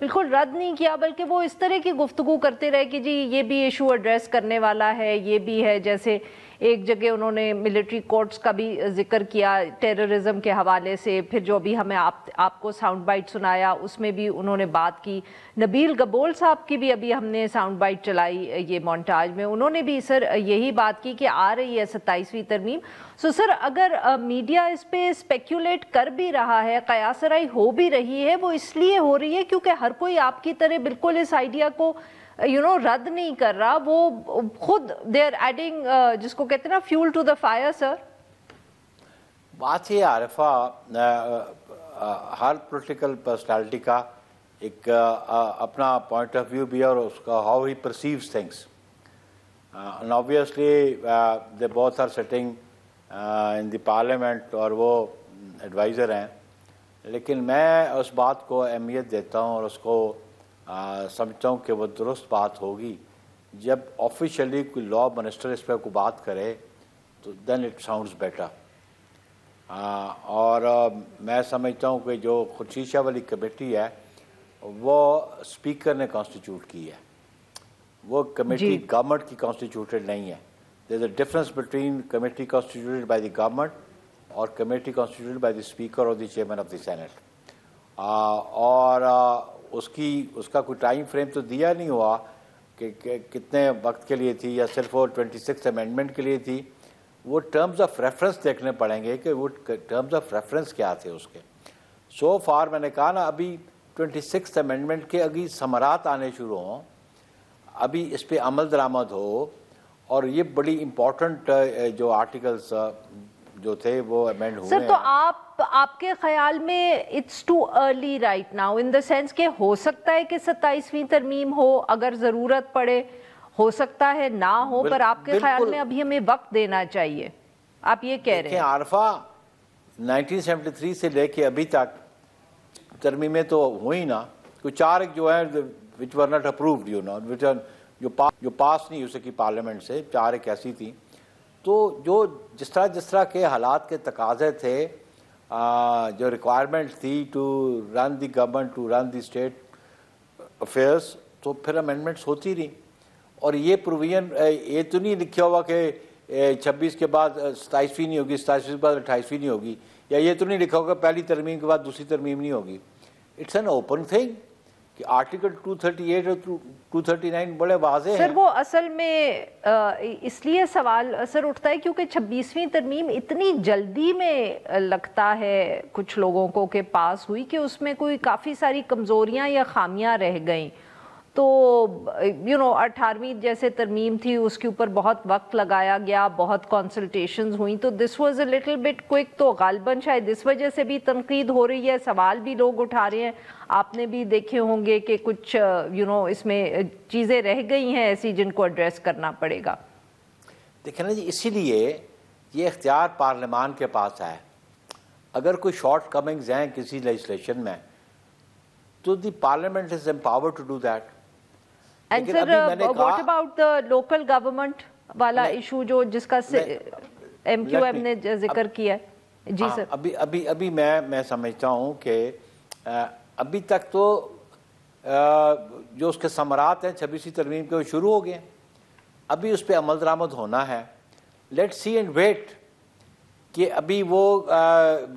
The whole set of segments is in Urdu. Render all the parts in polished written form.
بالکل رد نہیں کیا، بلکہ وہ اس طرح کی گفتگو کرتے رہے کہ جی یہ بھی ایشو ایڈریس کرنے والا ہے، یہ بھی ہے. جیسے ایک جگہ انہوں نے ملٹری کورٹس کا بھی ذکر کیا ٹیررزم کے حوالے سے، پھر جو بھی ہمیں آپ کو ساؤنڈ بائٹ سنایا اس میں بھی انہوں نے بات کی. نبیل گبول صاحب کی بھی ابھی ہم نے ساؤنڈ بائٹ چلائی یہ مونٹاج میں، انہوں نے بھی سر یہی بات کی کہ آ رہی ہے 27ویں ترمیم. سر اگر میڈیا اس پہ اسپیکولیٹ کر بھی رہا ہے، قیاس آرائی ہو بھی رہی ہے، وہ اس لیے ہو رہی ہے کیونکہ ہر کوئی آپ کی طرح بالکل اس آئیڈیا کو رد نہیں کر رہا، وہ خود دے آر ایڈنگ جس کو کہتے ہیں نا فیول ٹو دا فائر. سر بات یہ عارفہ، ہر پولیٹیکل پرسنالٹی کا ایک اپنا پوائنٹ آف ویو بھی ہے اور اس کا how he perceives things. and obviously they both are sitting in the parliament اور وہ ایڈوائزر ہیں، لیکن میں اس بات کو اہمیت دیتا ہوں اور اس کو سمجھتا ہوں کہ وہ درست بات ہوگی جب آفیشلی کوئی لا منسٹر اس پہ کوئی بات کرے تو دین اٹ ساؤنڈز بیٹر. اور میں سمجھتا ہوں کہ جو خورشید شاہ والی کمیٹی ہے وہ اسپیکر نے کانسٹیٹیوٹ کی ہے، وہ کمیٹی گورنمنٹ کی کانسٹیٹیوٹڈ نہیں ہے. There is a difference between committee constituted by the government اور committee constituted by the speaker اور the chairman of the Senate. اور اس کا کوئی ٹائم فریم تو دیا نہیں ہوا کہ کتنے وقت کے لیے تھی یا صرف وہ 26 امینڈمنٹ کے لیے تھی. وہ ٹرمز آف ریفرنس دیکھنے پڑیں گے کہ وہ ٹرمز آف ریفرنس کیا تھے اس کے. سو فار میں نے کہا نا ابھی 26 امینڈمنٹ کے ابھی ثمرات آنے شروع ہوں، ابھی اس پہ عمل درآمد ہو، اور یہ بڑی امپورٹنٹ جو آرٹیکلز جو تھے وہ امینڈ ہوئے ہیں. سر تو آپ کے خیال میں it's too early right now in the sense کہ ہو سکتا ہے کہ 27ویں ترمیم ہو اگر ضرورت پڑے، ہو سکتا ہے نہ ہو، پر آپ کے خیال میں ابھی ہمیں وقت دینا چاہیے، آپ یہ کہہ رہے ہیں؟ عارفہ 1973 سے لے کے ابھی تک ترمیمیں تو ہوئی نا، کوئی 4 جو ہیں which were not approved جو پاس نہیں ہو سکی پارلیمنٹ سے، 4 ایک ایسی تھی. تو جو جس طرح کے حالات کے تقاضے تھے، جو ریکوائرمنٹ تھی to run the government to run the state affairs, تو پھر امینڈمنٹس ہوتی رہی. اور یہ پروویژن یہ تو نہیں لکھا ہوا کہ 26 کے بعد 27ویں نہیں ہوگی، 27 کے بعد 28ویں نہیں ہوگی، یا یہ تو نہیں لکھا ہوگا پہلی ترمیم کے بعد دوسری ترمیم نہیں ہوگی. اٹس این اوپن تھنگ کہ آرٹیکل 238 اور 239 بڑے واضح ہیں. سر وہ اصل میں اس لیے سوال سر اٹھتا ہے کیونکہ 26ویں ترمیم اتنی جلدی میں لگتا ہے کچھ لوگوں کو کہ پاس ہوئی کہ اس میں کوئی کافی ساری کمزوریاں یا خامیاں رہ گئیں. تو 18ویں جیسے ترمیم تھی اس کے اوپر بہت وقت لگایا گیا، بہت کنسلٹیشنز ہوئیں، تو this was a little bit quick. تو غالباً شاید اس وجہ سے بھی تنقید ہو رہی ہے، سوال بھی لوگ اٹھا رہے ہیں. آپ نے بھی دیکھے ہوں گے کہ کچھ اس میں چیزیں رہ گئی ہیں ایسی جن کو ایڈریس کرنا پڑے گا. دیکھیں نا جی، اسی لیے یہ اختیار پارلیمان کے پاس ہے. اگر کوئی شارٹ کمنگز ہیں کسی لیجسلیشن میں تو the parliament is empowered to do that. And sir what about the local government والا ایشو جس کا ایم کیو ایم نے ذکر کیا ہے؟ جی سر. ابھی میں سمجھتا ہوں کہ ابھی تک تو جو اس کے ثمرات ہیں 26ویں ترمیم کے وہ شروع ہو گئے، ابھی اس پہ عمل درآمد ہونا ہے. لیٹ سی اینڈ ویٹ کہ ابھی وہ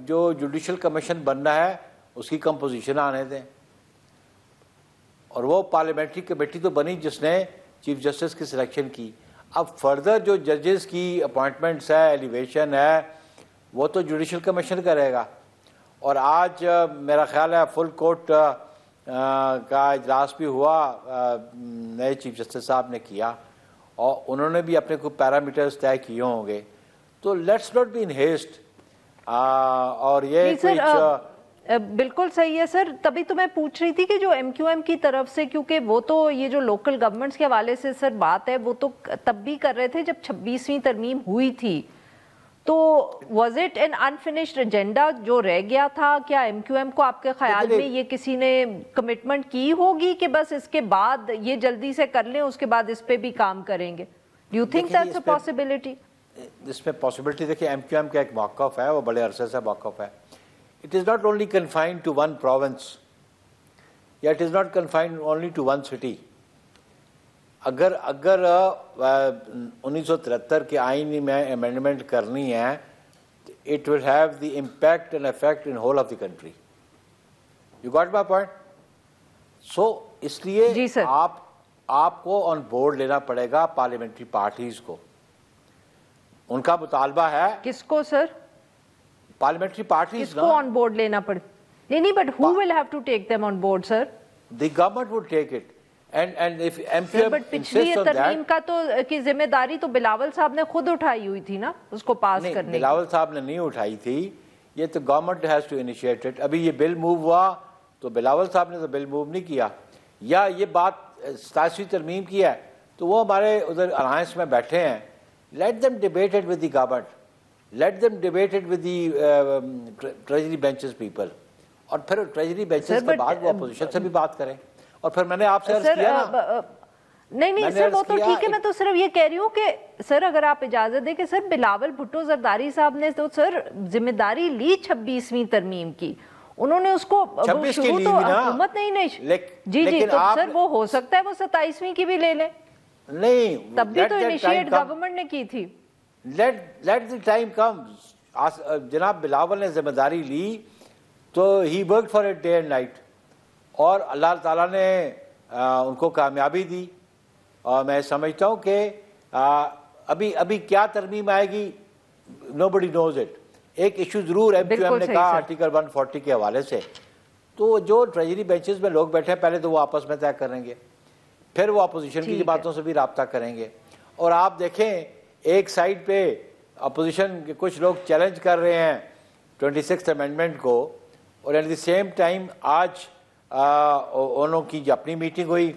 جو جوڈیشل کمیشن بننا ہے اس کی کمپوزیشن آنے دیں. اور وہ پارلیمنٹری کمیٹی تو بنی جس نے چیف جسٹس کی سلیکشن کی. اب فردر جو ججز کی اپوائنٹمنٹس ہے، ایلیویشن ہے، وہ تو جوڈیشل کمیشن کرے گا. اور آج میرا خیال ہے فل کورٹ کا اجلاس بھی ہوا، نئے چیف جسٹس صاحب نے کیا، اور انہوں نے بھی اپنے کوئی پیرامیٹرز طے کیے ہوں گے. تو let's not be in haste. اور یہ بالکل صحیح ہے سر. تبھی تو میں پوچھ رہی تھی کہ جو ایم کیو ایم کی طرف سے، کیونکہ وہ تو یہ جو لوکل گورنمنٹس کے حوالے سے سر بات ہے وہ تو تب بھی کر رہے تھے جب 26ویں ترمیم ہوئی تھی. تو was it an unfinished agenda جو رہ گیا تھا؟ کیا ایم کیو ایم کو آپ کے خیال میں یہ کسی نے کمٹمنٹ کی ہوگی کہ بس اس کے بعد یہ جلدی سے کر لیں، اس کے بعد اس پہ بھی کام کریں گے؟ Do you think that's a possibility? اس میں پاسبلٹی دیکھیں، ایم کیو ایم کا ایک موقف ہے، وہ بڑے عرصے سے موقف ہے. It is not only confined to one province. یا it is not confined only to one city. اگر 1973 کے آئین میں امینڈمنٹ کرنی ہے, it will have the impact and effect in whole of the country. You got my point? So اس لیے آپ کو آن بورڈ لینا پڑے گا پارلیمنٹری پارٹیز کو. ان کا مطالبہ ہے. کس کو سر؟ Parliamentary parties. کس کو آن بورڈ لینا پڑے؟ نہیں, but who will have to take them on board, sir? The government would take it. And if MPF پچھلی ترمیم کا تو کی ذمہ داری تو بلاول صاحب نے خود اٹھائی ہوئی تھی نا, اس کو پاس کرنے کی. بلاول صاحب نے نہیں اٹھائی تھی, یہ تو government has to initiate it. ابھی یہ بل موو ہوا تو بلاول صاحب نے تو بل موو نہیں کیا, یا یہ بات 87ویں ترمیم کی ہے تو وہ ہمارے ادھر الائنس میں بیٹھے ہیں. Let them debate it with the government, let them debate it with the treasury benches people, اور پھر ٹریجری بینچز کے بعد وہ اپوزیشن سے بھی بات کریں. اور پھر میں نے آپ سے عرض کیا نا, نہیں سر وہ تو ٹھیک ہے, میں تو صرف یہ کہہ رہی ہوں کہ سر اگر آپ اجازت دیں کہ سر بلاول بھٹو زرداری صاحب نے تو سر ذمہ داری لی 26ویں ترمیم کی, انہوں نے اس کو شروع تو حکومت نہیں. جی تو سر وہ ہو سکتا ہے وہ 27ویں کی بھی لے لیں. نہیں, تب بھی تو انیشیٹ گورنمنٹ نے کی تھی. لیٹ دی ٹائم کم. جناب بلاول نے ذمہ داری لی تو ہی worked for it day and night, اور اللہ تعالیٰ نے ان کو کامیابی دی. اور میں سمجھتا ہوں کہ ابھی کیا ترمیم آئے گی, نوبڈی نوز اٹ. ایک ایشو ضرور MQM نے کہا آرٹیکل 140 کے حوالے سے, تو جو ٹریجری بینچز میں لوگ بیٹھے ہیں پہلے تو وہ آپس میں طے کریں گے, پھر وہ اپوزیشن کی باتوں سے بھی رابطہ کریں گے. اور آپ دیکھیں ایک سائڈ پہ اپوزیشن کے کچھ لوگ چیلنج کر رہے ہیں 26th امینڈمنٹ کو, اور ایٹ دی سیم ٹائم آج انہوں کی جو اپنی میٹنگ ہوئی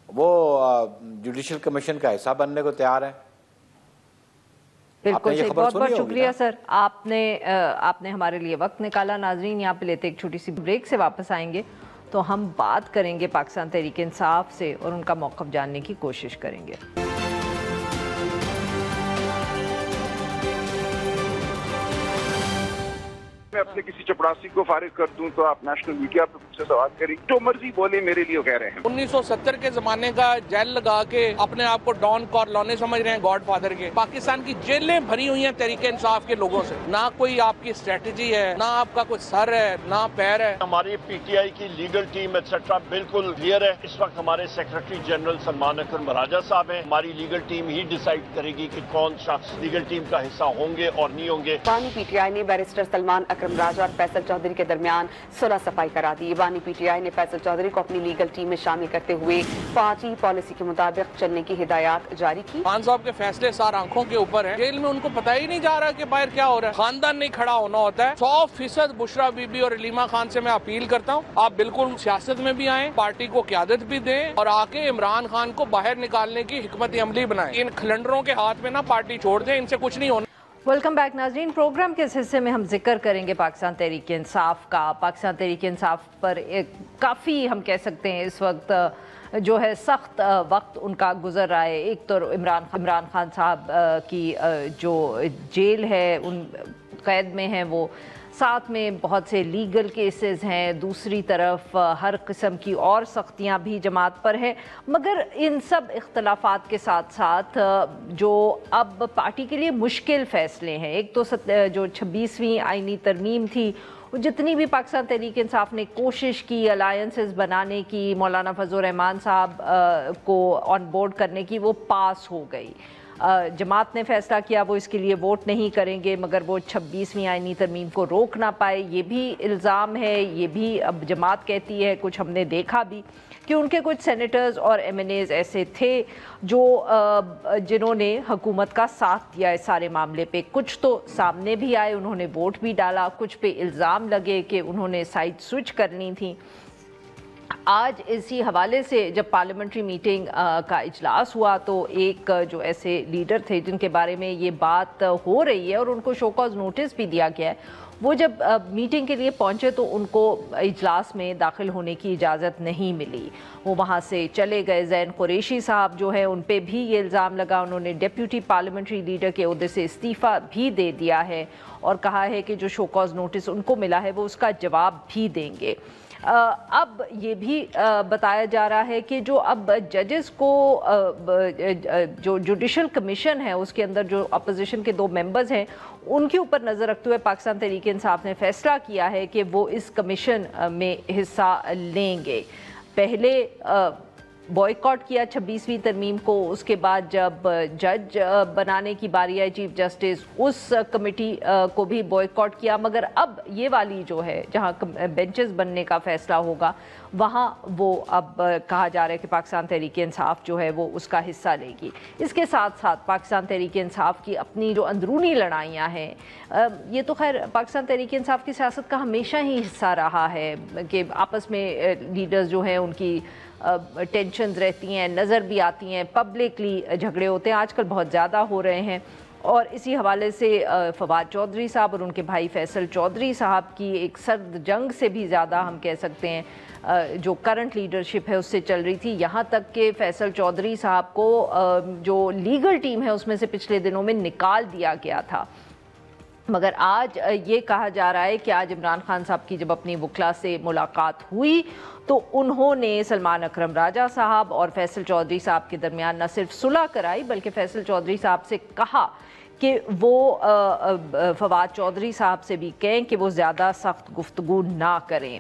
وہ جوڈیشل کمیشن کا حصہ بننے کو تیار ہیں. بالکل صحیح, بہت بہت شکریہ سر, آپ نے ہمارے لیے وقت نکالا. ناظرین یہاں پہ لیتے ایک چھوٹی سی بریک, سے واپس آئیں گے تو ہم بات کریں گے پاکستان تحریک انصاف سے اور ان کا موقف جاننے کی کوشش کریں گے. میں اپنے کسی چپڑاسی کو فارغ کر دوں تو آپ نیشنل میڈیا پہ مجھ سے سوال کریں, جو مرضی بولے میرے لیے کہہ رہے ہیں. 1970 کے زمانے کا جیل لگا کے اپنے آپ کو ڈان کارلونے سمجھ رہے ہیں, گاڈ فادر کے. پاکستان کی جیلیں بھری ہوئی ہیں تحریک انصاف کے لوگوں سے. نہ کوئی آپ کی اسٹریٹجی ہے, نہ آپ کا کوئی سر ہے, نہ پیر ہے. ہماری PTI کی لیگل ٹیم ایٹسٹرا بالکل کلیئر ہے. اس وقت ہمارے سیکرٹری جنرل سلمان اکرم راجہ صاحب ہیں. ہماری لیگل ٹیم ہی ڈیسائیڈ کرے گی کہ کون شخص لیگل ٹیم کا حصہ ہوں گے اور نہیں ہوں گے. بانی PTI نے بیرسٹر سلمان اکرم راجہ اور فیصل چودھری کے درمیان صلح صفائی کرا دی. بانی PTI نے فیصل چودھری کو اپنی لیگل ٹیم میں شامل کرتے ہوئے پارٹی پالیسی کے مطابق چلنے کی ہدایات جاری کی. خان صاحب کے فیصلے سار آنکھوں کے اوپر ہیں. جیل میں ان کو پتہ ہی نہیں جا رہا کہ باہر کیا ہو رہا ہے. خاندان نہیں کھڑا ہونا ہوتا ہے. 100% بشرا بی بی اور علیمہ خان سے میں اپیل کرتا ہوں, آپ بالکل سیاست میں بھی آئیں, پارٹی کو قیادت بھی دیں, اور آ کے عمران خان کو باہر نکالنے کی حکمت عملی بنائیں. ان کھلنڈروں کے ہاتھ میں نہ پارٹی چھوڑ دیں, ان سے کچھ نہیں ہونا. ویلکم بیک ناظرین. پروگرام کے اس حصے میں ہم ذکر کریں گے پاکستان تحریک انصاف کا. پاکستان تحریک انصاف پر کافی ہم کہہ سکتے ہیں اس وقت جو ہے سخت وقت ان کا گزر رہا ہے. ایک تو عمران خان صاحب کی جو جیل ہے ان قید میں ہیں وہ, ساتھ میں بہت سے لیگل کیسز ہیں, دوسری طرف ہر قسم کی اور سختیاں بھی جماعت پر ہیں. مگر ان سب اختلافات کے ساتھ ساتھ جو اب پارٹی کے لیے مشکل فیصلے ہیں, ایک تو جو 26ویں آئینی ترمیم تھی, جتنی بھی پاکستان تحریک انصاف نے کوشش کی الائنسز بنانے کی, مولانا فضل الرحمان صاحب کو آن بورڈ کرنے کی, وہ پاس ہو گئی. جماعت نے فیصلہ کیا وہ اس کے لیے ووٹ نہیں کریں گے, مگر وہ 26ویں آئینی ترمیم کو روک نہ پائے. یہ بھی الزام ہے, یہ بھی اب جماعت کہتی ہے, کچھ ہم نے دیکھا بھی کہ ان کے کچھ سینیٹرز اور MNAs ایسے تھے جو جنہوں نے حکومت کا ساتھ دیا اس سارے معاملے پہ. کچھ تو سامنے بھی آئے, انہوں نے ووٹ بھی ڈالا, کچھ پہ الزام لگے کہ انہوں نے سائڈ سوئچ کرنی تھی. آج اسی حوالے سے جب پارلیمنٹری میٹنگ کا اجلاس ہوا تو ایک جو ایسے لیڈر تھے جن کے بارے میں یہ بات ہو رہی ہے اور ان کو شو کاز نوٹس بھی دیا گیا ہے, وہ جب میٹنگ کے لیے پہنچے تو ان کو اجلاس میں داخل ہونے کی اجازت نہیں ملی, وہ وہاں سے چلے گئے. زین قریشی صاحب جو ہیں ان پہ بھی یہ الزام لگا, انہوں نے ڈیپیوٹی پارلیمنٹری لیڈر کے عہدے سے استعفیٰ بھی دے دیا ہے اور کہا ہے کہ جو شو کاز نوٹس ان کو ملا ہے وہ اس کا جواب بھی دیں گے. اب یہ بھی بتایا جا رہا ہے کہ جو اب ججز کو جو جوڈیشل کمیشن ہے اس کے اندر جو اپوزیشن کے 2 ممبرز ہیں ان کے اوپر نظر رکھتے ہوئے پاکستان تحریک انصاف نے فیصلہ کیا ہے کہ وہ اس کمیشن میں حصہ لیں گے. پہلے بوائیکاٹ کیا 26ویں ترمیم کو, اس کے بعد جب جج بنانے کی باری آئی چیف جسٹس اس کمیٹی کو بھی بوائیکاٹ کیا, مگر اب یہ والی جو ہے جہاں بینچز بننے کا فیصلہ ہوگا وہاں وہ اب کہا جا رہا ہے کہ پاکستان تحریک انصاف جو ہے وہ اس کا حصہ لے گی. اس کے ساتھ ساتھ پاکستان تحریک انصاف کی اپنی جو اندرونی لڑائیاں ہیں, یہ تو خیر پاکستان تحریک انصاف کی سیاست کا ہمیشہ ہی حصہ رہا ہے کہ آپس میں لیڈرز جو ہیں ان کی ٹینشنز رہتی ہیں, نظر بھی آتی ہیں, پبلکلی جھگڑے ہوتے ہیں, آج کل بہت زیادہ ہو رہے ہیں. اور اسی حوالے سے فواد چودھری صاحب اور ان کے بھائی فیصل چودھری صاحب کی ایک سرد جنگ سے بھی زیادہ ہم کہہ سکتے ہیں جو کرنٹ لیڈرشپ ہے اس سے چل رہی تھی, یہاں تک کہ فیصل چودھری صاحب کو جو لیگل ٹیم ہے اس میں سے پچھلے دنوں میں نکال دیا گیا تھا. مگر آج یہ کہا جا رہا ہے کہ آج عمران خان صاحب کی جب اپنی وکلا سے ملاقات ہوئی تو انہوں نے سلمان اکرم راجہ صاحب اور فیصل چودھری صاحب کے درمیان نہ صرف صلح کرائی بلکہ فیصل چودھری صاحب سے کہا کہ وہ فواد چودھری صاحب سے بھی کہیں کہ وہ زیادہ سخت گفتگو نہ کریں.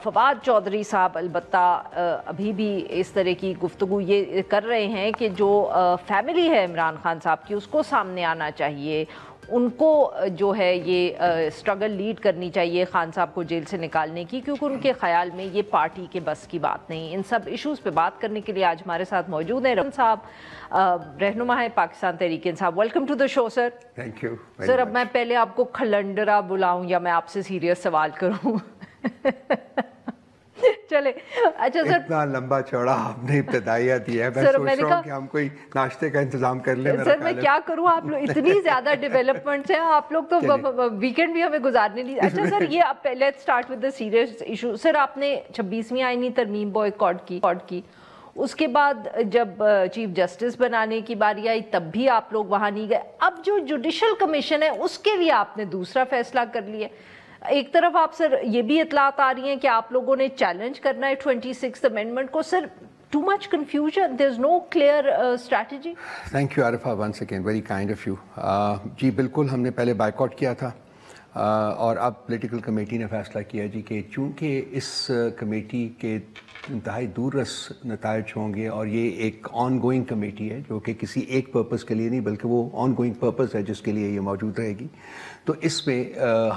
فواد چودھری صاحب البتہ ابھی بھی اس طرح کی گفتگو یہ کر رہے ہیں کہ جو فیملی ہے عمران خان صاحب کی اس کو سامنے آنا چاہیے, ان کو جو ہے یہ سٹرگل لیڈ کرنی چاہیے خان صاحب کو جیل سے نکالنے کی, کیونکہ ان کے خیال میں یہ پارٹی کے بس کی بات نہیں. ان سب ایشوز پہ بات کرنے کے لیے آج ہمارے ساتھ موجود ہیں رحمان صاحب, رہنما ہے Pakistan Tehreek Insaf. Welcome to the show sir. Thank you sir. اب میں پہلے آپ کو کھلنڈرا بلاؤں یا میں آپ سے سیریس سوال کروں؟ چلے اچھا سر, اتنا لمبا چوڑا آپ نے ابتدائیہ دیا ہے, میں سوچ رہا ہوں کہ ہم کوئی ناشتے کا انتظام کر لیں. سر میں کیا کروں, آپ لوگ اتنی زیادہ ڈیولپمنٹس ہیں, آپ لوگ تو ویکینڈ بھی ہمیں گزارنے نہیں. اچھا سر, یہ آپ let's start with the serious issue. Sir آپ نے 26ویں آئینی ترمیم بوائیکاٹ کی, اس کے بعد جب چیف جسٹس بنانے کی باری آئی تب بھی آپ لوگ وہاں نہیں گئے. اب جو جوڈیشل کمیشن ہے اس کے لیے آپ نے دوسرا فیصلہ کر لیا. ایک طرف آپ سر یہ بھی اطلاعات آ رہی ہیں کہ آپ لوگوں نے چیلنج کرنا ہے 26th امینڈمنٹ کو. سر too much confusion, there's no clear strategy. Thank you Arifa once again, very kind of you. جی بالکل, ہم نے پہلے بائیکاٹ کیا تھا اور اب پولیٹیکل کمیٹی نے فیصلہ کیا جی کہ چونکہ اس کمیٹی کے انتہائی دور رس نتائج ہوں گے اور یہ ایک آن گوئنگ کمیٹی ہے جو کہ کسی ایک پرپس کے لیے نہیں بلکہ وہ آن گوئنگ پرپس ہے جس کے لیے یہ موجود رہے گی, تو اس میں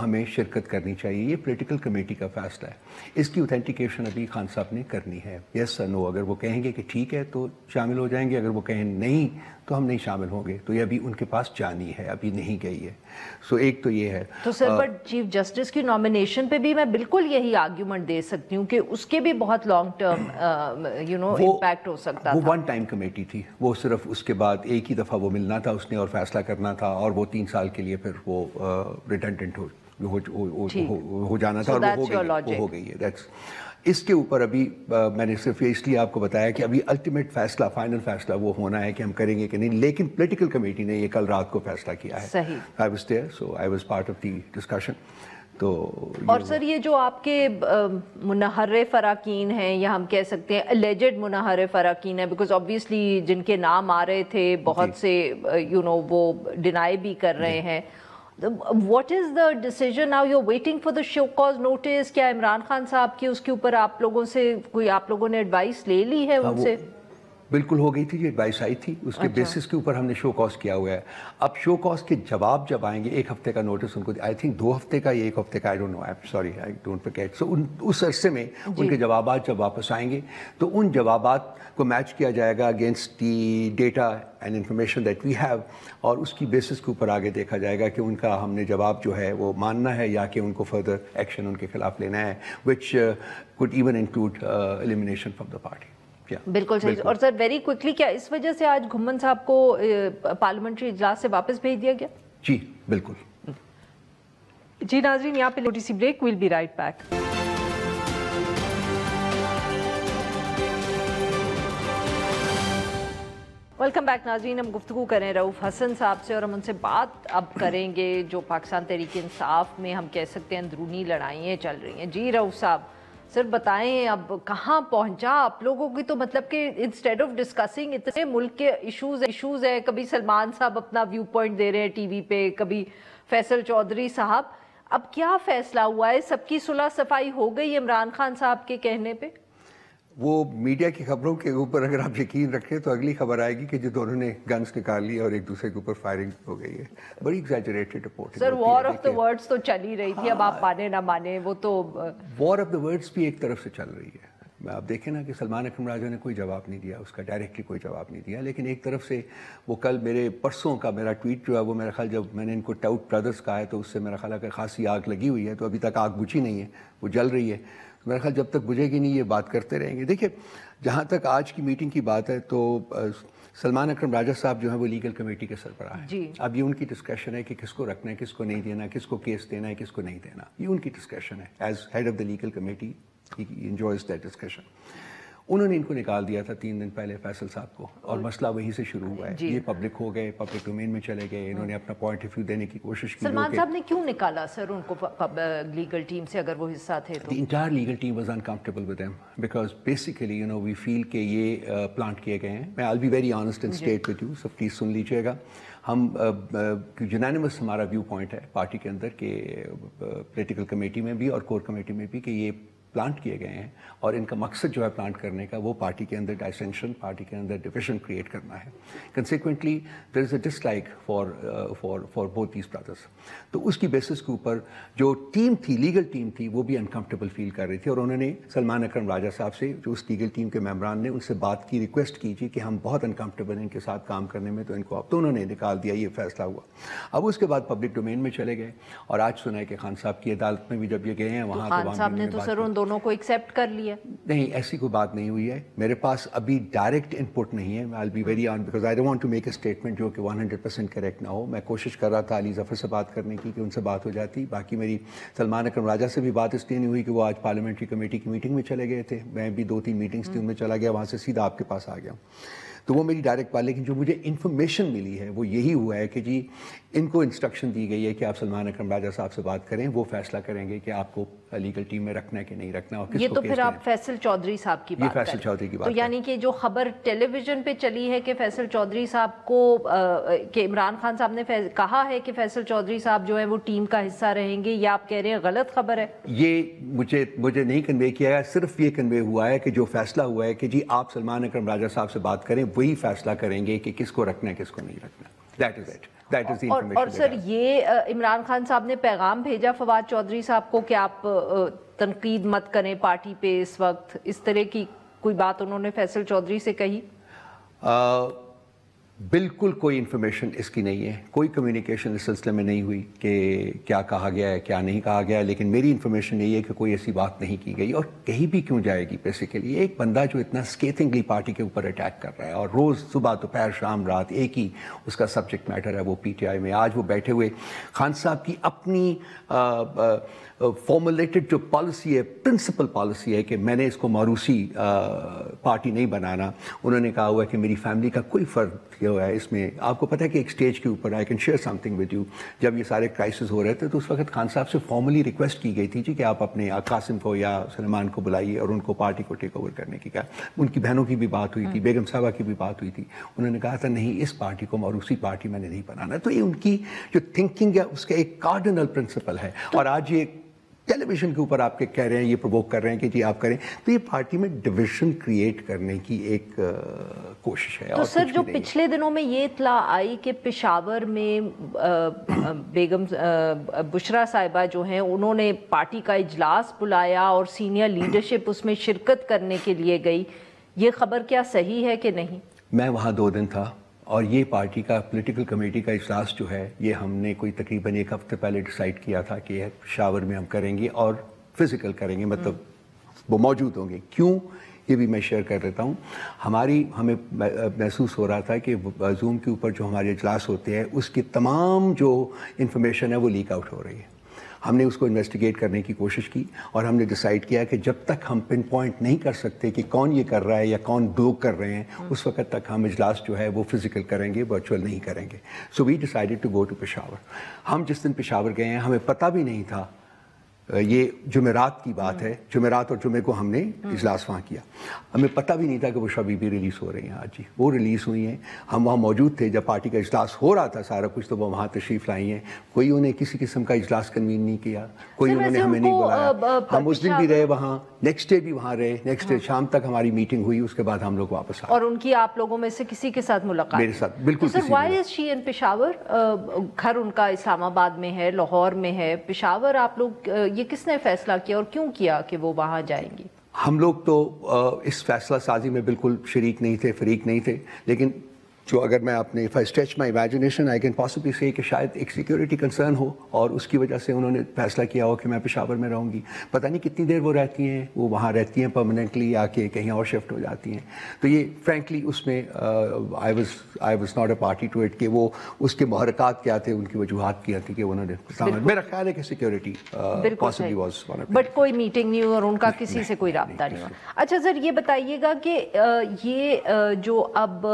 ہمیں شرکت کرنی چاہیے. یہ پولیٹیکل کمیٹی کا فیصلہ ہے, اس کی اوتھینٹیکیشن ابھی خان صاحب نے کرنی ہے. یس نو, اگر وہ کہیں گے کہ ٹھیک ہے تو شامل ہو جائیں گے, اگر وہ کہیں نہیں تو ہم نہیں شامل ہوں گے. تو یہ ابھی ان کے پاس جانی ہے, ابھی نہیں گئی ہے. سو ایک تو یہ ہے. تو سر بٹ چیف جسٹس کی نامینیشن پہ بھی میں بالکل یہی آرگیومنٹ دے سکتی ہوں کہ اس کے بھی بہت لانگ ٹرم امپیکٹ ہو سکتا تھا. وہ ون ٹائم کمیٹی تھی, وہ صرف اس کے بعد ایک ہی دفعہ وہ ملنا تھا اس نے اور فیصلہ کرنا تھا, اور وہ 3 سال کے لیے پھر وہ ریڈنڈنٹ ہو جانا تھا, اور وہ ہو گئی ہے. اس کے اوپر ابھی میں نے صرف اس لیے آپ کو بتایا کہ ابھی الٹیمیٹ فیصلہ, فائنل فیصلہ وہ ہونا ہے کہ ہم کریں گے کہ نہیں, لیکن پولیٹیکل کمیٹی نے یہ کل رات کو فیصلہ کیا ہے. I was there, so I was part of the discussion. تو اور سر یہ جو آپ کے منحرف اراکین ہیں یا ہم کہہ سکتے ہیں alleged منحرف اراکین ہیں, بیکاز obviously جن کے نام آ رہے تھے بہت سے وہ ڈینائی بھی کر رہے ہیں, what is the decision now? You're waiting for the show cause notice. کیا عمران خان صاحب کی اس کے اوپر آپ لوگوں سے کوئی آپ لوگوں نے ایڈوائس لے لی ہے ان سے؟ بالکل ہو گئی تھی, یہ ایڈوائس آئی تھی, اس کے بیسس کے اوپر ہم نے شو کاز کیا ہوا ہے. اب شو کاز کے جواب جب آئیں گے, 1 ہفتے کا نوٹس ان کو, آئی تھنک 2 ہفتے کا یا 1 ہفتے کا, I don't know, I am sorry, I don't forget. So اس عرصے میں ان کے جوابات جب واپس آئیں گے تو ان جوابات کو میچ کیا جائے گا against the data and information that we have, اور اس کی بیسس کے اوپر آگے دیکھا جائے گا کہ ان کا ہم نے جواب جو ہے وہ ماننا ہے یا کہ ان کو فردر ایکشن ان کے خلاف لینا ہے, which could even include elimination from the party. بالکل صحیح. اور سر ویری کوئکلی, کیا اس وجہ سے آج گھمن صاحب کو پارلیمنٹری اجلاس سے واپس بھیج دیا گیا؟ جی بالکل. جی ناظرین, یہاں پہ چھوٹی سی break, we'll be right back. Welcome back ناظرین. ہم گفتگو کریں رؤوف حسن صاحب سے اور ہم ان سے بات اب کریں گے جو پاکستان تحریک انصاف میں ہم کہہ سکتے ہیں اندرونی لڑائیاں چل رہی ہیں. جی رؤوف صاحب, سر بتائیں اب کہاں پہنچا آپ لوگوں کی؟ تو مطلب کہ انسٹیڈ آف ڈسکسنگ اتنے ملک کے ایشوز ہیں، کبھی سلمان صاحب اپنا ویو پوائنٹ دے رہے ہیں ٹی وی پہ، کبھی فیصل چودھری صاحب، اب کیا فیصلہ ہوا ہے؟ سب کی صلح صفائی ہو گئی عمران خان صاحب کے کہنے پہ؟ وہ میڈیا کی خبروں کے اوپر اگر آپ یقین رکھیں تو اگلی خبر آئے گی کہ جو دونوں نے گنز نکال لی اور ایک دوسرے کے اوپر فائرنگ ہو گئی ہے. بڑی exaggerated report. Sir war of the words تو چل ہی رہی تھی، اب آپ مانے نہ مانے وہ تو وار آف دا ورڈز بھی ایک طرف سے چل رہی ہے. آپ دیکھیں نا کہ سلمان اکرم راجہ نے کوئی جواب نہیں دیا، اس کا ڈائریکٹلی کوئی جواب نہیں دیا، لیکن ایک طرف سے وہ کل میرے پرسوں کا میرا ٹویٹ جو ہے وہ میرا خیال جب میں نے ان کو ٹاؤٹ برادرز کہا ہے تو اس سے میرا خیال ہے کہ خاصی آگ لگی ہوئی ہے، تو ابھی تک آگ بجھی نہیں ہے، وہ جل رہی ہے. میرا خیال جب تک بجھے گی نہیں یہ بات کرتے رہیں گے. دیکھیں جہاں تک آج کی میٹنگ کی بات ہے تو سلمان اکرم راجہ صاحب جو ہیں وہ لیگل کمیٹی کے سربراہ ہیں. اب یہ ان کی ڈسکشن ہے کہ کس کو رکھنا ہے، کس کو نہیں دینا، کس کو کیس دینا ہے، کس کو نہیں دینا. یہ ان کی ڈسکشن ہے. As head of the legal committee ہی انجوائز دیٹ ڈسکشن. انہوں نے ان کو نکال دیا تھا 3 دن پہلے فیصل صاحب کو، اور مسئلہ وہیں سے شروع ہوا ہے. یہ پبلک ہو گئے، پبلک ڈومین میں چلے گئے، انہوں نے اپنا پوائنٹ آف ویو دینے کی کوشش کی. سلمان صاحب نے کیوں نکالا سر ان کو لیگل ٹیم سے اگر وہ حصہ تھے تو؟ The entire legal team was uncomfortable with them because basically we feel کہ یہ پلانٹ کیے گئے ہیں. I'll be very honest and straight with you, سب پلیز سن لیجیے گا. ہم یونانیمس ہمارا ویو پوائنٹ ہے پارٹی کے اندر کہ پولیٹیکل کمیٹی میں بھی اور کور کمیٹی میں بھی کہ یہ پلانٹ کیے گئے ہیں، اور ان کا مقصد جو ہے پلانٹ کرنے کا وہ پارٹی کے اندر ڈائسینشن، پارٹی کے اندر ڈویژن کریٹ کرنا ہے. Consequently there is a dislike for both these brothers. تو اس کی بیسس کے اوپر جو ٹیم تھی، لیگل ٹیم تھی، وہ بھی انکمفرٹیبل فیل کر رہی تھی، اور انہوں نے سلمان اکرم راجہ صاحب سے جو اس لیگل ٹیم کے ممبران نے ان سے بات کی، ریکویسٹ کی تھی کہ ہم بہت انکمفرٹیبل ہیں ان کے ساتھ کام کرنے میں، تو ان کو اب تو انہوں نے نکال دیا. یہ فیصلہ ہوا. اب اس کے بعد پبلک ڈومین میں چلے گئے، اور آج سنا ہے کہ خان صاحب کی عدالت میں بھی جب یہ گئے ہیں وہاں خان صاحب نے تو سر ان دونوں کو ایکسیپٹ کر لیا. نہیں، ایسی کوئی بات نہیں ہوئی ہے. میرے پاس ابھی ڈائریکٹ ان پٹ نہیں ہے. I'll be very honest because I don't want to make a statement جو کہ 100% کریکٹ نہ ہو. میں کوشش کر رہا تھا علی ظفر سے بات کرنے کی کہ ان سے بات ہو جاتی. باقی میری سلمان اکرم راجہ سے بھی بات اس لیے نہیں ہوئی کہ وہ آج پارلیمنٹری کمیٹی کی میٹنگ میں چلے گئے تھے. میں بھی 2-3 میٹنگس تھی ان میں چلا گیا، وہاں سے سیدھا آپ کے پاس آ گیا ہوں. تو وہ میری ڈائریکٹ بات. لیکن جو مجھے انفارمیشن ملی ہے وہ یہی ہوا ہے کہ جی ان کو انسٹرکشن دی گئی ہے کہ آپ سلمان اکرم راجہ صاحب سے بات کریں، وہ فیصلہ کریں گے کہ آپ کو لیگل ٹیم میں رکھنا ہے کہ نہیں رکھنا. اور یہ تو پھر آپ فیصل چودھری صاحب کی بات فیصل چودھری کی بات تو یعنی کہ جو خبر ٹیلی ویژن پہ چلی ہے کہ فیصل چودھری صاحب کو کہ عمران خان صاحب نے کہا ہے کہ فیصل چودھری صاحب جو ہے وہ ٹیم کا حصہ رہیں گے، یا آپ کہہ رہے ہیں غلط خبر ہے؟ یہ مجھے نہیں کنوے کیا ہے. صرف یہ کنوے ہوا ہے کہ جو فیصلہ ہوا ہے کہ جی آپ سلمان اکرم راجہ صاحب سے بات کریں، وہی فیصلہ کریں گے کہ کس کو رکھنا ہے کس کو نہیں رکھنا. That is it. اور سر یہ عمران خان صاحب نے پیغام بھیجا فواد چودھری صاحب کو کہ آپ تنقید مت کریں پارٹی پہ اس وقت، اس طرح کی کوئی بات انہوں نے فیصل چودھری سے کہی؟ بالکل کوئی انفارمیشن اس کی نہیں ہے. کوئی کمیونیکیشن اس سلسلے میں نہیں ہوئی کہ کیا کہا گیا ہے کیا نہیں کہا گیا ہے. لیکن میری انفارمیشن یہی ہے کہ کوئی ایسی بات نہیں کی گئی، اور کہیں بھی کیوں جائے گی. بیسیکلی ایک بندہ جو اتنا اسکیتھنگلی پارٹی کے اوپر اٹیک کر رہا ہے، اور روز صبح دوپہر شام رات ایک ہی اس کا سبجیکٹ میٹر ہے وہ پی ٹی آئی میں. آج وہ بیٹھے ہوئے خان صاحب کی اپنی فارمولیٹڈ جو پالیسی ہے، پرنسپل پالیسی ہے کہ میں نے اس کو موروثی پارٹی نہیں بنانا. انہوں نے کہا ہوا ہے کہ میری فیملی کا کوئی فرق ہوا ہے اس میں. آپ کو پتہ ہے کہ ایک سٹیج کے اوپر I can share some thing with you, جب یہ سارے کرائسس ہو رہے تھے تو اس وقت خان صاحب سے فارملی ریکویسٹ کی گئی تھی جی کہ آپ اپنے قاسم کو یا سلمان کو بلائیے اور ان کو پارٹی کو ٹیک اوور کرنے کی. کہا ان کی بہنوں کی بھی بات ہوئی تھی، بیگم صاحبہ کی بھی بات ہوئی تھی. انہوں نے کہا تھا نہیں، اس پارٹی کو موروثی پارٹی میں نے نہیں بنانا. تو یہ ان کی جو تھنکنگ ہے اس کا ایک کارڈنل پرنسپل ہے. اور آج یہ ٹیلی ویژن کے اوپر آپ کے کہہ رہے ہیں، یہ پرووک کر رہے ہیں کہ جی آپ کریں، تو یہ پارٹی میں ڈویژن کریٹ کرنے کی ایک کوشش ہے. تو سر جو پچھلے دنوں میں یہ اطلاع آئی کہ پشاور میں بیگم بشرا صاحبہ جو ہیں انہوں نے پارٹی کا اجلاس بلایا اور سینئر لیڈرشپ اس میں شرکت کرنے کے لیے گئی، یہ خبر کیا صحیح ہے کہ نہیں؟ میں وہاں 2 دن تھا، اور یہ پارٹی کا پولیٹیکل کمیٹی کا اجلاس جو ہے یہ ہم نے کوئی تقریباً 1 ہفتے پہلے ڈیسائیڈ کیا تھا کہ پشاور میں ہم کریں گے اور فزیکل کریں گے، مطلب وہ موجود ہوں گے. کیوں یہ بھی میں شیئر کر دیتا ہوں. ہمیں محسوس ہو رہا تھا کہ زوم کے اوپر جو ہمارے اجلاس ہوتے ہیں اس کی تمام جو انفارمیشن ہے وہ لیک آؤٹ ہو رہی ہے. ہم نے اس کو انویسٹیگیٹ کرنے کی کوشش کی، اور ہم نے ڈیسائیڈ کیا کہ جب تک ہم پن پوائنٹ نہیں کر سکتے کہ کون یہ کر رہا ہے یا کون لوگ کر رہے ہیں، اس وقت تک ہم اجلاس جو ہے وہ فزیکل کریں گے، ورچوئل نہیں کریں گے. So we decided to go to Peshawar. ہم جس دن پشاور گئے ہیں ہمیں پتہ بھی نہیں تھا یہ جمعرات کی بات ہے, جمعرات اور جمعے کو ہم نے اجلاس وہاں کیا. ہمیں پتہ بھی نہیں تھا کہ بشرا بی بی ریلیز ہو رہی ہیں آج. جی وہ ریلیز ہوئی ہیں, ہم وہاں موجود تھے جب پارٹی کا اجلاس ہو رہا تھا سارا کچھ, تو وہ وہاں تشریف لائی ہیں. کوئی انہیں کسی قسم کا اجلاس کنوین نہیں کیا, کوئی انہوں نے ہمیں نہیں بلایا. ہم اس دن بھی رہے وہاں, نیکسٹ ڈے بھی وہاں رہے, نیکسٹ ڈے شام تک ہماری میٹنگ ہوئی, اس کے بعد ہم لوگ واپس آئے. اور ان کی آپ لوگوں میں سے کسی کے ساتھ ملاقات؟ میرے ساتھ بالکل. سر وائی از شی ان پشاور؟ گھر ان کا اسلام آباد میں ہے, لاہور میں ہے, پشاور آپ لوگ یہ کس نے فیصلہ کیا اور کیوں کیا کہ وہ وہاں جائیں گی؟ ہم لوگ تو اس فیصلہ سازی میں بالکل شریک نہیں تھے, فریق نہیں تھے, لیکن جو اگر میں اپنے if I stretch my imagination I can possibly say کہ شاید ایک سیکیورٹی کنسرن ہو اور اس کی وجہ سے انہوں نے فیصلہ کیا ہو کہ میں پشاور میں رہوں گی. پتہ نہیں کتنی دیر وہ رہتی ہیں, وہ وہاں رہتی ہیں پرماننٹلی یا کہ کہیں اور شفٹ ہو جاتی ہیں. تو یہ فرینکلی اس میں I was not a party to it کہ وہ اس کے محرکات کیا تھے, ان کی وجوہات کیا تھی کہ انہوں نے, میرا خیال ہے کہ security possibly was one of it. But کوئی میٹنگ نہیں ہوئی اور ان کا کسی سے کوئی رابطہ نہیں ہوا. اچھا سر یہ بتائیے گا کہ یہ جو اب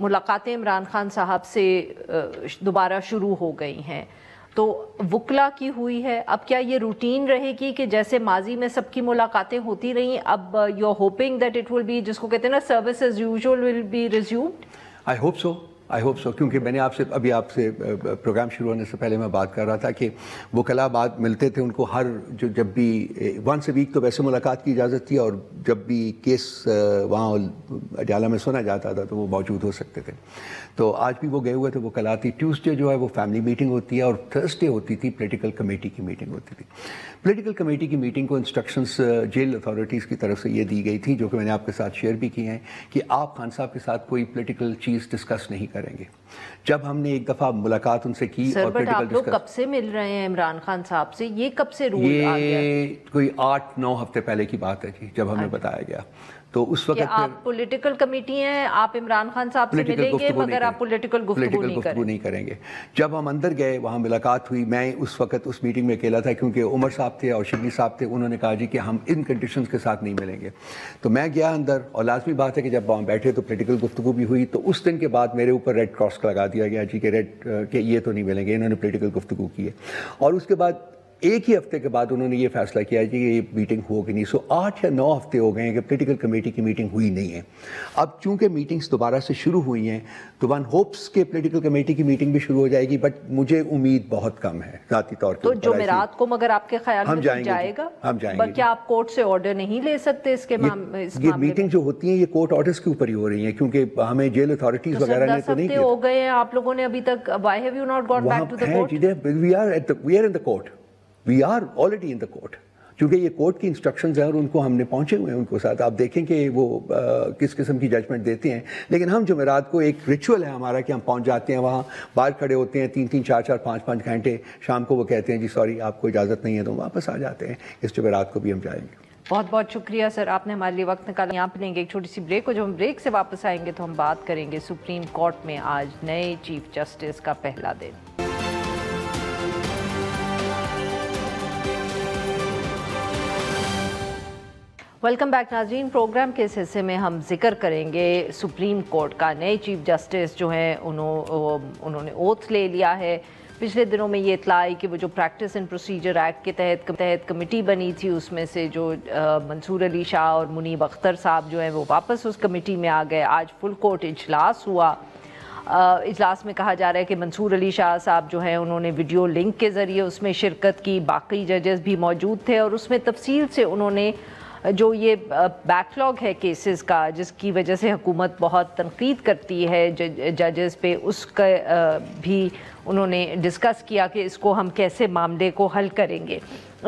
ملاقاتیں عمران خان صاحب سے دوبارہ شروع ہو گئی ہیں, تو وکلا کی ہوئی ہے, اب کیا یہ روٹین رہے گی کہ جیسے ماضی میں سب کی ملاقاتیں ہوتی رہیں, اب you are hoping that it will be, جس کو کہتے ہیں نا service as usual will be resumed? I hope so کیونکہ میں نے آپ سے پروگرام شروع ہونے سے پہلے میں بات کر رہا تھا کہ وکلاء بعد ملتے تھے ان کو ہر جب بھی ونس اے ویک تو ویسے ملاقات کی اجازت تھی, اور جب بھی کیس وہاں اڈیالہ میں سنا جاتا تھا تو وہ موجود ہو سکتے تھے. تو آج بھی وہ گئے ہوئے تھے وکلاء. ٹیوزڈے جو ہے وہ فیملی میٹنگ ہوتی ہے, اور تھرسڈے ہوتی تھی پولیٹیکل کمیٹی کی میٹنگ ہوتی تھی. پولیٹیکل کمیٹی کی میٹنگ کو انسٹرکشنز جیل اتھارٹیز کی طرف سے یہ دی گئی تھی, جو کہ میں نے آپ کے ساتھ شیئر بھی کی ہیں, کہ آپ خان صاحب کے ساتھ کوئی پولیٹیکل چیز ڈسکس نہیں کریں گے. جب ہم نے ایک دفعہ ملاقات ان سے کی, اور بٹ آپ لوگ کب سے مل رہے ہیں عمران خان صاحب سے, یہ کب سے رول آ گیا؟ یہ کوئی 8-9 ہفتے پہلے کی بات ہے جی, جب ہمیں بتایا گیا. تو اس وقت آپ پولیٹیکل کمیٹی ہیں, آپ عمران خان صاحب سے ملیں گے مگر آپ پولیٹیکل گفتگو نہیں کریں گے. جب ہم اندر گئے وہاں ملاقات ہوئی, میں اس وقت اس میٹنگ میں اکیلا تھا کیونکہ عمر صاحب تھے اور شبلی صاحب تھے. انہوں نے کہا جی کہ ہم ان کنڈیشنز کے ساتھ نہیں ملیں گے. تو میں گیا اندر, اور لازمی بات ہے کہ جب وہاں بیٹھے تو پولیٹیکل گفتگو بھی ہوئی. تو اس دن کے بعد میرے اوپر ریڈ کراس لگا دیا گیا جی کہ یہ تو نہیں ملیں گے, انہوں نے پولیٹیکل گفتگو کی ہے. اور اس کے بعد ایک ہی ہفتے کے بعد انہوں نے یہ فیصلہ کیا جی کہ یہ میٹنگ ہوگی نہیں. 8 یا 9 ہفتے ہو گئے ہیں کہ پولیٹیکل کمیٹی کی میٹنگ ہوئی نہیں ہے. اب چونکہ میٹنگز دوبارہ سے شروع ہوئی ہیں تو ون ہوپس کہ پولیٹیکل کمیٹی کی میٹنگ بھی شروع ہو جائے گی, بٹ مجھے امید بہت کم ہے ذاتی طور پر. تو جمعرات کو مگر آپ کے خیال میں جائے گا؟ ہم جائیں گے. کیا آپ کورٹ سے آرڈر نہیں لے سکتے اس کے معاملے؟ یہ میٹنگ جو ہوتی ہیں یہ کورٹ آرڈرز کے اوپر ہی ہو رہی ہیں, کیونکہ ہمیں جیل اتھارٹیز وغیرہ نے تو نہیں کیا. 10 ہفتے ہو گئے ہیں آپ لوگوں نے ابھی تک, why have you not gone back to the court? We are in the court. We are already in the court. چونکہ یہ کورٹ کی انسٹرکشنز ہیں اور ان کو ہم نے پہنچے ہوئے ہیں ان کو ساتھ. آپ دیکھیں کہ وہ کس قسم کی ججمنٹ دیتے ہیں. لیکن ہم جمعرات کو ایک ریچول ہے ہمارا کہ ہم پہنچ جاتے ہیں وہاں, باہر کھڑے ہوتے ہیں 3-3, 4-4, 5-5 گھنٹے. شام کو وہ کہتے ہیں جی سوری آپ کو اجازت نہیں ہے, تو واپس آ جاتے ہیں. اس جمعرات کو بھی ہم جائیں گے. بہت بہت شکریہ سر, آپ نے ہمارے لیے وقت نکالا. یہاں پہ لیں گے ایک چھوٹی سی بریک, اور جب ہم بریک سے واپس آئیں گے تو ہم بات کریں گے سپریم کورٹ میں آج نئے چیف جسٹس کا پہلا دن. ویلکم بیک ناظرین. پروگرام کے اس حصے میں ہم ذکر کریں گے سپریم کورٹ کا. نئے چیف جسٹس جو ہیں انہوں نے اوتھ لے لیا ہے. پچھلے دنوں میں یہ اطلاع آئی کہ وہ جو پریکٹس اینڈ پروسیجر ایکٹ کے تحت کمیٹی بنی تھی, اس میں سے جو منصور علی شاہ اور منیب اختر صاحب جو ہیں وہ واپس اس کمیٹی میں آ گئے. آج فل کورٹ اجلاس ہوا. اجلاس میں کہا جا رہا ہے کہ منصور علی شاہ صاحب جو ہیں انہوں نے ویڈیو لنک کے ذریعے اس میں شرکت کی. باقی ججز بھی موجود تھے, اور اس میں تفصیل سے انہوں نے جو یہ بیک لاگ ہے کیسز کا, جس کی وجہ سے حکومت بہت تنقید کرتی ہے ججز پہ, اس کا بھی انہوں نے ڈسکس کیا کہ اس کو ہم کیسے معاملے کو حل کریں گے.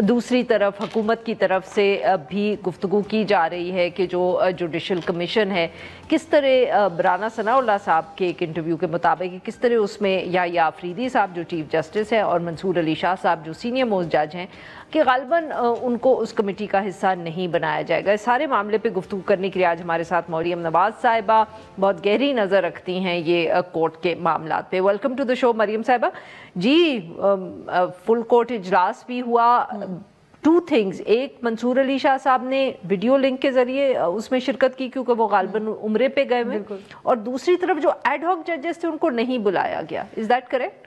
دوسری طرف حکومت کی طرف سے بھی گفتگو کی جا رہی ہے کہ جو جوڈیشل کمیشن ہے کس طرح رانا ثناء اللہ صاحب کے ایک انٹرویو کے مطابق کس طرح اس میں یا آفریدی صاحب جو چیف جسٹس ہیں اور منصور علی شاہ صاحب جو سینئر موسٹ جج ہیں کہ غالباً ان کو اس کمیٹی کا حصہ نہیں بنایا جائے گا. اس سارے معاملے پہ گفتگو کرنے کے لیے آج ہمارے ساتھ مریم نواز صاحبہ بہت گہری نظر رکھتی ہیں یہ کورٹ کے معاملات پہ. ویلکم ٹو دا شو مریم صاحبہ. جی فل کورٹ اجلاس بھی ہوا. 2 تھنگز, ایک منصور علی شاہ صاحب نے ویڈیو لنک کے ذریعے اس میں شرکت کی کیونکہ وہ غالباً عمرے پہ گئے ہوئے, اور دوسری طرف جو ایڈ ہاک ججز تھے ان کو نہیں بلایا گیا. Is that correct?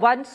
one's